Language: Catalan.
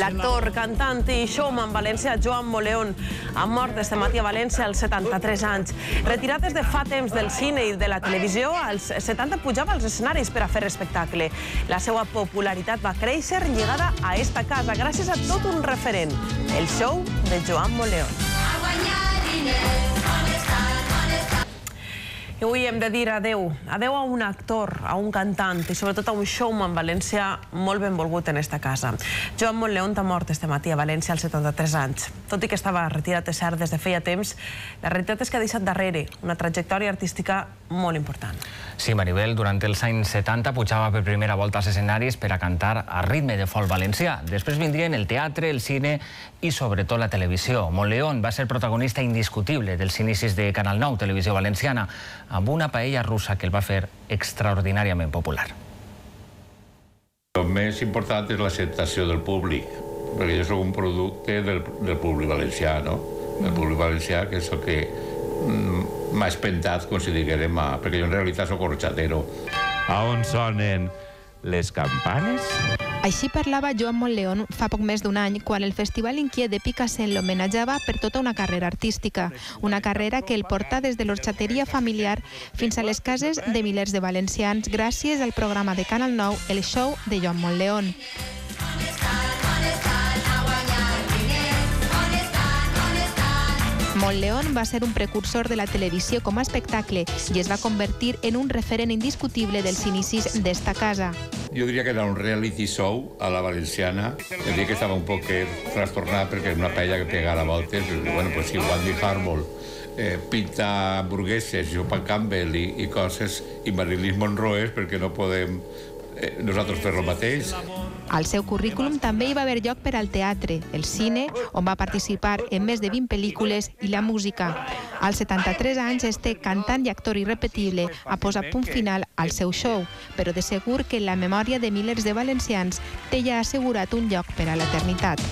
L'actor, cantant i showman valencià Joan Moleón ha mort este matí a València als 73 anys. Retirat des de fa temps del cine i de la televisió, als 70 pujava als escenaris per a fer espectacle. La seva popularitat va créixer lligada a esta casa gràcies a tot un referent, el show de Joan Moleón. I avui hem de dir adeu. Adeu a un actor, a un cantant i sobretot a un showman valencià molt benvolgut en esta casa. Joan Moleón ha mort este matí a València als 73 anys. Tot i que estava retirat de cert des de feia temps, la realitat és que ha deixat darrere una trajectòria artística molt important. Sí, Maribel, durant els anys 70 pujava per primera volta als escenaris per a cantar a ritme de folk valencià. Després vindrien el teatre, el cine i sobretot la televisió. Moleón va ser protagonista indiscutible dels inicis de Canal 9, Televisió Valenciana, amb una paella russa que el va fer extraordinàriament popular. El més important és l'acceptació del públic, perquè jo soc un producte del públic valencià, no? El públic valencià, que és el que m'ha espentat, com si diguérem, perquè jo en realitat soc horxatero. A on sonen les campanes? Així parlava Joan Moleón fa poc més d'un any, quan el Festival Inquiet de Picassent l'homenatjava per tota una carrera artística. Una carrera que el porta des de l'orxateria familiar fins a les cases de milers de valencians gràcies al programa de Canal 9, El Show de Joan Moleón. Moleón va ser un precursor de la televisió com a espectacle i es va convertir en un referent indiscutible dels inicis d'esta casa. Jo diria que era un reality show a la valenciana. Jo diria que estava un poc trastornat perquè era una paella que pegava voltes. Bueno, pues si Wendy Harmon pinta hamburgueses, Joan Campbell i coses, i Marilyn Monroe, perquè no podem nosaltres fer el mateix. Al seu currículum també hi va haver lloc per al teatre, el cine, on va participar en més de 20 pel·lícules, i la música. Als 73 anys, este cantant i actor irrepetible ha posat punt final al seu show, però de segur que en la memòria de milers de valencians té ja assegurat un lloc per a l'eternitat.